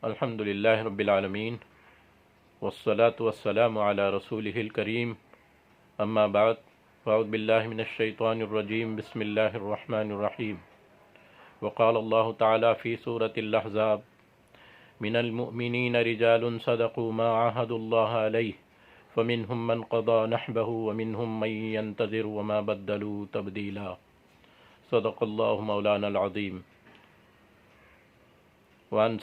الحمد للہ رب العالمین والصلاة والسلام علی رسولہ الکریم اما بعد فاعوذ باللہ من الشیطان الرجیم بسم اللہ الرحمن الرحیم وقال اللہ تعالی فی سورة الاحزاب من المؤمنین رجال صدقوا ما عاهدوا اللہ علیہ فمنهم من قضى نحبه ومنهم من ينتظر وما بدلوا تبدیلا صدق اللہ مولانا العظیم۔ وعن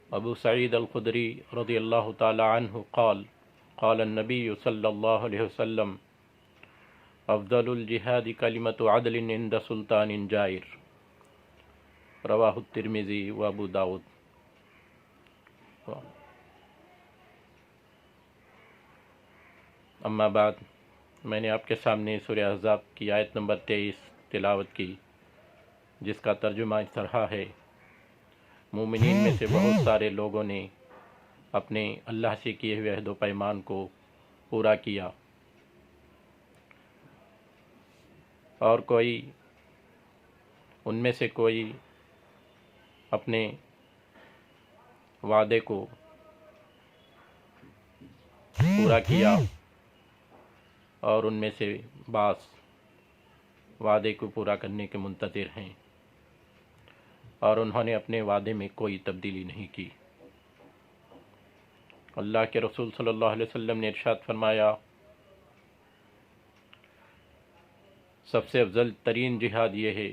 ابو سعید الخدری رضی اللہ تعالی عنہ قال قال النبی صلی اللہ علیہ وسلم افضل الجہاد کلمۃ عدل عند سلطان جائر، رواہ الترمذی و ابو داود۔ اما بعد، میں نے آپ کے سامنے سورہ احزاب کی آیت نمبر 23 تلاوت کی، جس کا ترجمہ اس طرح ہے: مومنین میں سے بہت سارے لوگوں نے اپنے اللہ سے کیے ہوئے عہد و پیمان کو پورا کیا، اور ان میں سے کوئی اپنے وعدے کو پورا کیا، اور ان میں سے بعض وعدے کو پورا کرنے کے منتظر ہیں، اور انہوں نے اپنے وعدے میں کوئی تبدیلی نہیں کی۔ اللہ کے رسول صلی اللہ علیہ وسلم نے ارشاد فرمایا، سب سے افضل ترین جہاد یہ ہے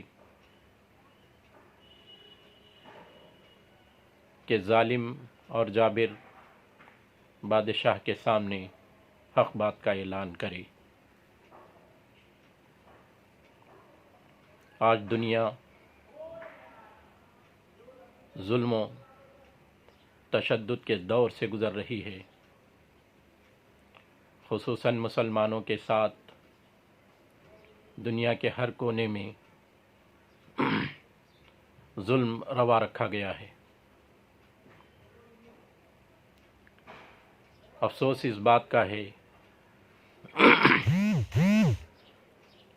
کہ ظالم اور جابر بادشاہ کے سامنے حق بات کا اعلان کرے۔ آج دنیا ظلم و تشدد کے دور سے گزر رہی ہے، خصوصاً مسلمانوں کے ساتھ دنیا کے ہر کونے میں ظلم روا رکھا گیا ہے۔ افسوس اس بات کا ہے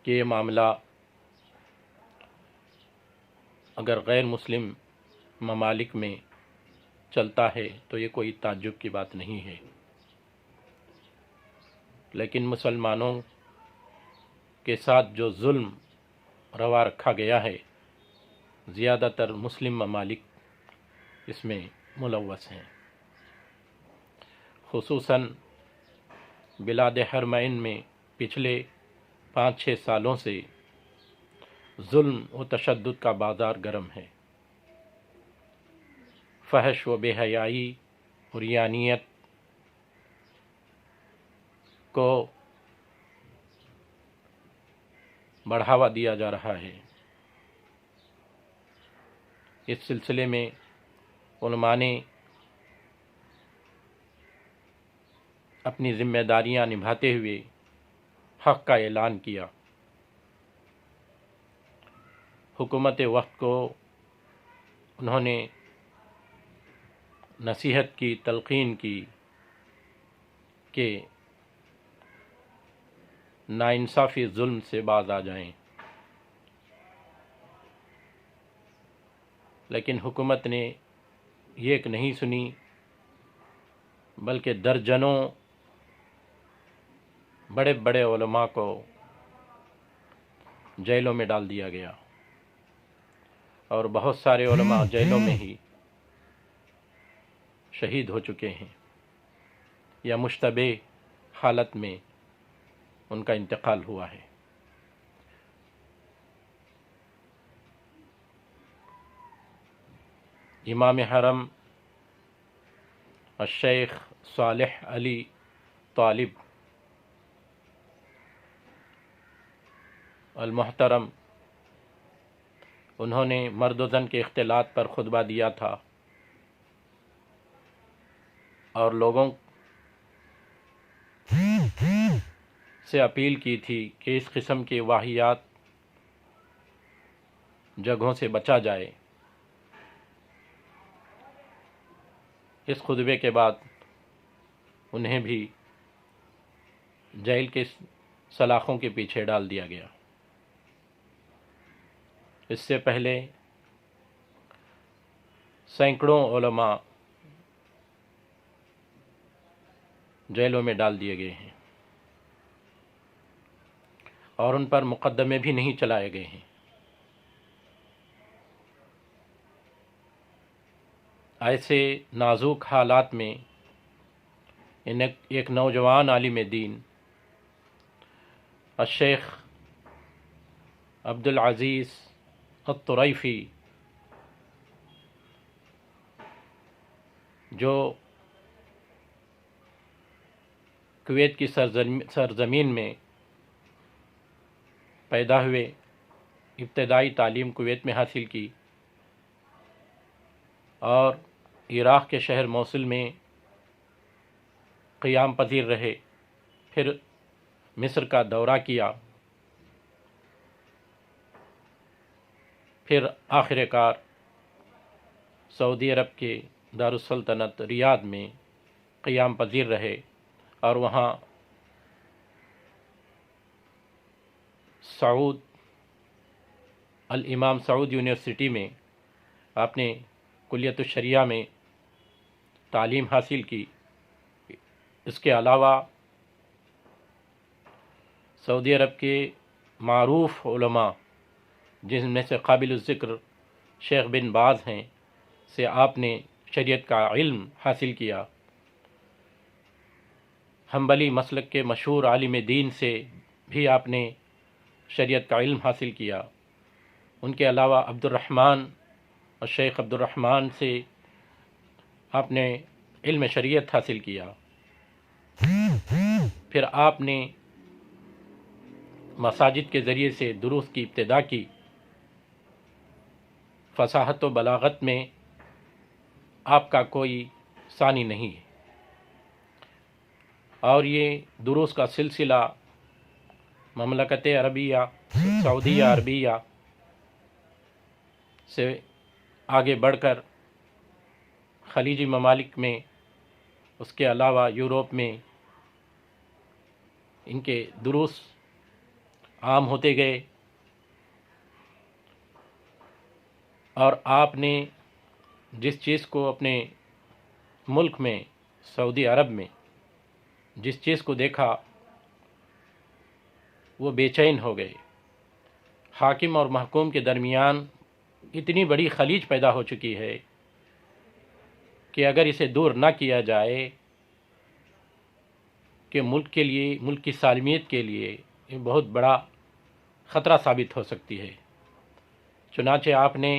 کہ یہ معاملہ اگر غیر مسلم ممالک میں چلتا ہے تو یہ کوئی تعجب کی بات نہیں ہے، لیکن مسلمانوں کے ساتھ جو ظلم روا رکھا گیا ہے، زیادہ تر مسلم ممالک اس میں ملوث ہیں، خصوصاً بلاد حرمین میں پچھلے 5-6 سالوں سے ظلم و تشدد کا بازار گرم ہے۔ فحش و بے حیائی اور عریانیت کو بڑھاوا دیا جا رہا ہے۔ اس سلسلے میں علماء نے اپنی ذمہ داریاں نبھاتے ہوئے حق کا اعلان کیا۔ حکومت وقت کو انہوں نے نصیحت کی، تلقین کی کہ ناانصافی ظلم سے باز آ جائیں، لیکن حکومت نے یہ ایک نہیں سنی، بلکہ درجنوں بڑے بڑے علماء کو جیلوں میں ڈال دیا گیا، اور بہت سارے علماء جیلوں میں ہی شہید ہو چکے ہیں، یا مشتبہ حالت میں ان کا انتقال ہوا ہے۔ امام حرم الشیخ صالح علی طالب المحترم، انہوں نے مرد و زن کے اختلاط پر خطبہ دیا تھا، اور لوگوں سے اپیل کی تھی کہ اس قسم کی واہیات جگہوں سے بچا جائے۔ اس خطبے کے بعد انہیں بھی جیل کے سلاخوں کے پیچھے ڈال دیا گیا۔ اس سے پہلے سینکڑوں علماء جیلوں میں ڈال دیے گئے ہیں اور ان پر مقدمے بھی نہیں چلائے گئے ہیں۔ ایسے نازک حالات میں ایک نوجوان عالم دین الشیخ عبدالعزیز الطریفی، جو کویت کی سرزمین میں پیدا ہوئے، ابتدائی تعلیم کویت میں حاصل کی اور عراق کے شہر موصل میں قیام پذیر رہے، پھر مصر کا دورہ کیا، پھر آخر کار سعودی عرب کے دارالسلطنت ریاض میں قیام پذیر رہے اور وہاں الامام سعود یونیورسٹی میں آپ نے کلیت الشریعہ میں تعلیم حاصل کی۔ اس کے علاوہ سعودی عرب کے معروف علماء جن میں سے قابل الذکر شیخ بن باز ہیں سے آپ نے شریعت کا علم حاصل کیا۔ حنبلی مسلک کے مشہور عالم دین سے بھی آپ نے شریعت کا علم حاصل کیا۔ ان کے علاوہ شیخ عبد الرحمن سے آپ نے علم شریعت حاصل کیا۔ پھر آپ نے مساجد کے ذریعے سے دروس کی ابتدا کی۔ فصاحت و بلاغت میں آپ کا کوئی ثانی نہیں ہے، اور یہ دروس کا سلسلہ مملکت عربیہ سعودیہ عربیہ سے آگے بڑھ کر خلیجی ممالک میں، اس کے علاوہ یورپ میں ان کے دروس عام ہوتے گئے، اور آپ نے جس چیز کو اپنے ملک میں سعودی عرب میں جس چیز کو دیکھا وہ بے چین ہو گئے۔ حاکم اور محکوم کے درمیان اتنی بڑی خلیج پیدا ہو چکی ہے کہ اگر اسے دور نہ کیا جائے کہ ملک کے لیے، ملک کی سالمیت کے لیے یہ بہت بڑا خطرہ ثابت ہو سکتی ہے۔ چنانچہ آپ نے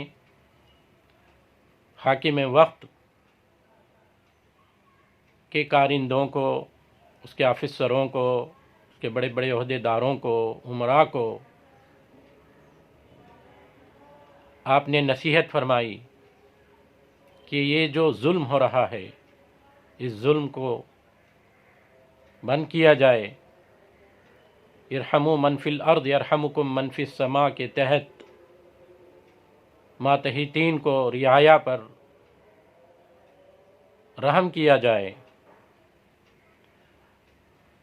حاکم وقت کے کارندوں کو، اس کے آفیسروں کو، اس کے بڑے بڑے عہدے داروں کو، امراء کو آپ نے نصیحت فرمائی کہ یہ جو ظلم ہو رہا ہے اس ظلم کو بند کیا جائے۔ ارحموا من فی الارض یرحمکم من فی السماء کے تحت ماتحتین کو رعایا پر رحم کیا جائے،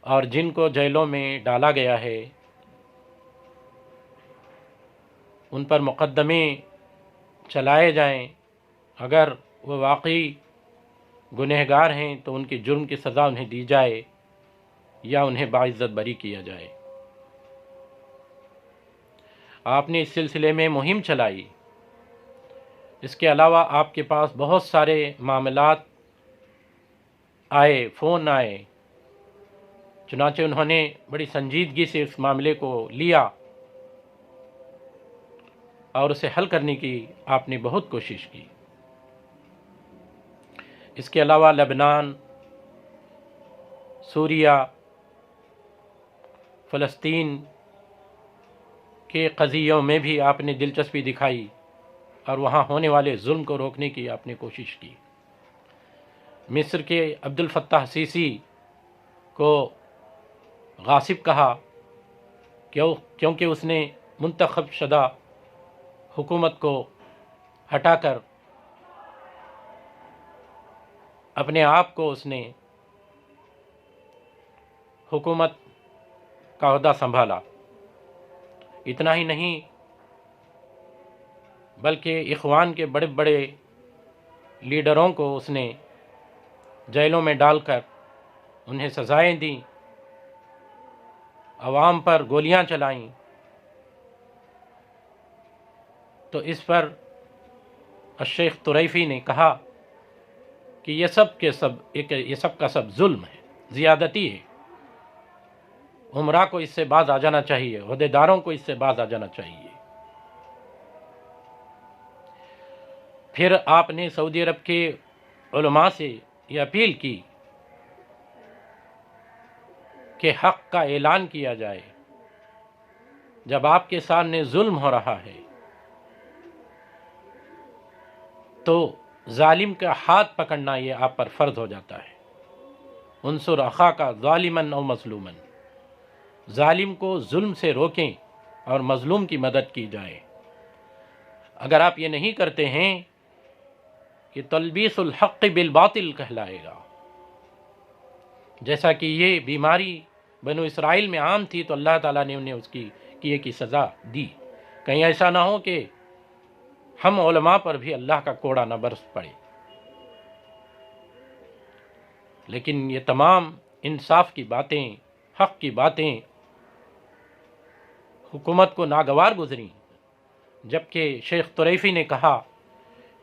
اور جن کو جیلوں میں ڈالا گیا ہے ان پر مقدمے چلائے جائیں، اگر وہ واقعی گنہگار ہیں تو ان کے جرم کی سزا انہیں دی جائے یا انہیں باعزت بری کیا جائے۔ آپ نے اس سلسلے میں مہم چلائی۔ اس کے علاوہ آپ کے پاس بہت سارے معاملات آئے، فون آئے، چنانچہ انہوں نے بڑی سنجیدگی سے اس معاملے کو لیا اور اسے حل کرنے کی آپ نے بہت کوشش کی۔ اس کے علاوہ لبنان، سوریہ، فلسطین کے قضیوں میں بھی آپ نے دلچسپی دکھائی اور وہاں ہونے والے ظلم کو روکنے کی آپ نے کوشش کی۔ مصر کے عبد الفتاح سیسی کو غاصب کہا کیونکہ اس نے منتخب شدہ حکومت کو ہٹا کر اپنے آپ کو اس نے حکومت کا عہدہ سنبھالا۔ اتنا ہی نہیں بلکہ اخوان کے بڑے بڑے لیڈروں کو اس نے جیلوں میں ڈال کر انہیں سزائیں دیں، عوام پر گولیاں چلائیں، تو اس پر الشیخ طریفی نے کہا کہ یہ سب کا سب ظلم ہے، زیادتی ہے، عمرا کو اس سے باز آ جانا چاہیے، عہدیداروں کو اس سے باز آ جانا چاہیے۔ پھر آپ نے سعودی عرب کے علماء سے یہ اپیل کی کہ حق کا اعلان کیا جائے، جب آپ کے سامنے ظلم ہو رہا ہے تو ظالم کا ہاتھ پکڑنا یہ آپ پر فرض ہو جاتا ہے۔ انصر اخاک ظالما او مظلوما، ظالم کو ظلم سے روکیں اور مظلوم کی مدد کی جائے۔ اگر آپ یہ نہیں کرتے ہیں، یہ تلبیس الحق بالباطل کہلائے گا۔ جیسا کہ یہ بیماری بنو اسرائیل میں عام تھی تو اللہ تعالیٰ نے انہیں اس کی کیے کی سزا دی۔ کہیں ایسا نہ ہو کہ ہم علماء پر بھی اللہ کا کوڑا نہ برس پڑے۔ لیکن یہ تمام انصاف کی باتیں، حق کی باتیں حکومت کو ناگوار گزریں، جبکہ شیخ طریفی نے کہا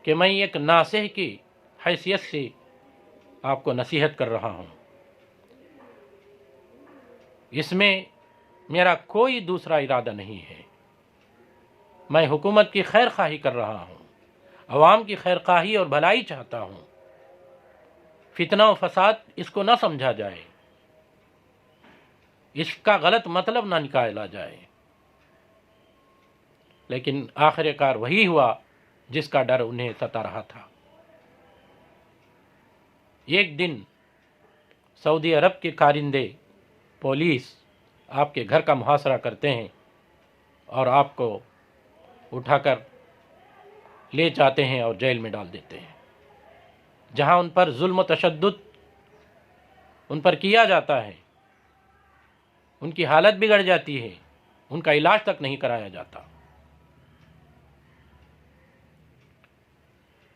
کہ میں ایک ناصح کی حیثیت سے آپ کو نصیحت کر رہا ہوں، اس میں میرا کوئی دوسرا ارادہ نہیں ہے، میں حکومت کی خیر خواہی کر رہا ہوں، عوام کی خیر خواہی اور بھلائی چاہتا ہوں، فتنہ و فساد اس کو نہ سمجھا جائے، اس کا غلط مطلب نہ نکالا جائے۔ لیکن آخر کار وہی ہوا جس کا ڈر انہیں ستا رہا تھا۔ ایک دن سعودی عرب کے کارندے پولیس آپ کے گھر کا محاصرہ کرتے ہیں اور آپ کو اٹھا کر لے جاتے ہیں اور جیل میں ڈال دیتے ہیں، جہاں ان پر ظلم و تشدد ان پر کیا جاتا ہے، ان کی حالت بگڑ جاتی ہے، ان کا علاج تک نہیں کرایا جاتا۔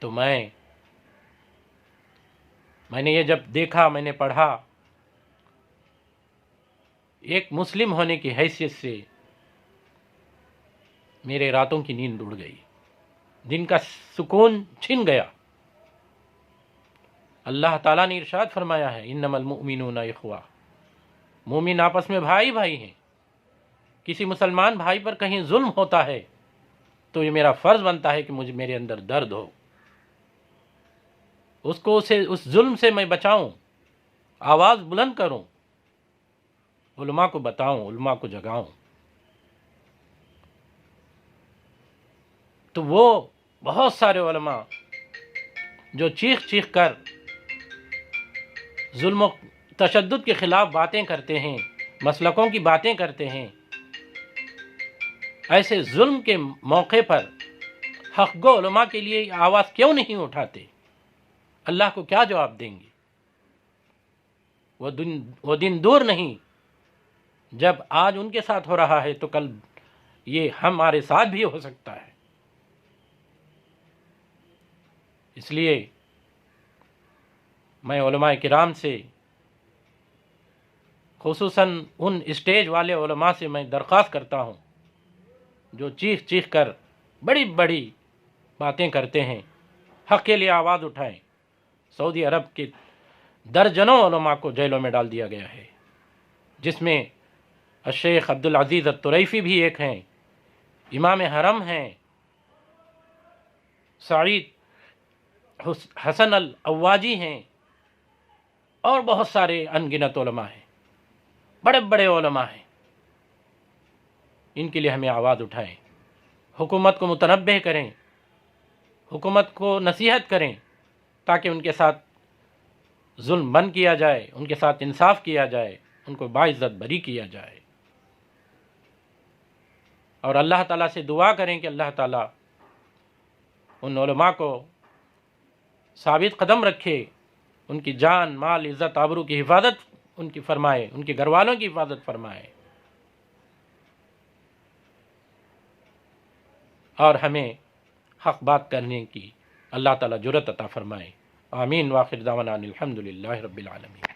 تو میں نے یہ جب دیکھا، میں نے پڑھا، ایک مسلم ہونے کی حیثیت سے میرے راتوں کی نیند اڑ گئی، دن کا سکون چھن گیا۔ اللہ تعالیٰ نے ارشاد فرمایا ہے انما المؤمنون اخوہ، مومن آپس میں بھائی بھائی ہیں۔ کسی مسلمان بھائی پر کہیں ظلم ہوتا ہے تو یہ میرا فرض بنتا ہے کہ میرے اندر درد ہو، اس ظلم سے میں بچاؤں، آواز بلند کروں، علماء کو بتاؤں، علماء کو جگاؤں۔ تو وہ بہت سارے علماء جو چیخ چیخ کر ظلم و تشدد کے خلاف باتیں کرتے ہیں، مسلکوں کی باتیں کرتے ہیں، ایسے ظلم کے موقع پر حق گو علماء کے لیے آواز کیوں نہیں اٹھاتے؟ اللہ کو کیا جواب دیں گے؟ وہ دن دور نہیں جب آج ان کے ساتھ ہو رہا ہے تو کل یہ ہمارے ساتھ بھی ہو سکتا ہے۔ اس لیے میں علماء کرام سے، خصوصاً ان اسٹیج والے علماء سے میں درخواست کرتا ہوں جو چیخ چیخ کر بڑی بڑی باتیں کرتے ہیں، حق کے لیے آواز اٹھائیں۔ سعودی عرب کے درجنوں علماء کو جیلوں میں ڈال دیا گیا ہے، جس میں الشیخ عبدالعزیز الطریفی بھی ایک ہیں، امام حرم ہیں، سعید حسن الاواجی ہیں، اور بہت سارے انگنت علماء ہیں، بڑے بڑے علماء ہیں۔ ان کے لیے ہمیں آواز اٹھائیں، حکومت کو متنبہ کریں، حکومت کو نصیحت کریں تاکہ ان کے ساتھ ظلم بند کیا جائے، ان کے ساتھ انصاف کیا جائے، ان کو باعزت بری کیا جائے، اور اللہ تعالیٰ سے دعا کریں کہ اللہ تعالیٰ ان علماء کو ثابت قدم رکھے، ان کی جان، مال، عزت، آبرو کی حفاظت ان کی فرمائے، ان کے گھر والوں کی حفاظت فرمائے، اور ہمیں حق بات کرنے کی اللہ تعالیٰ جرأت عطا فرمائے۔ آمین۔ واخر دعوانا الحمدللہ رب العالمین۔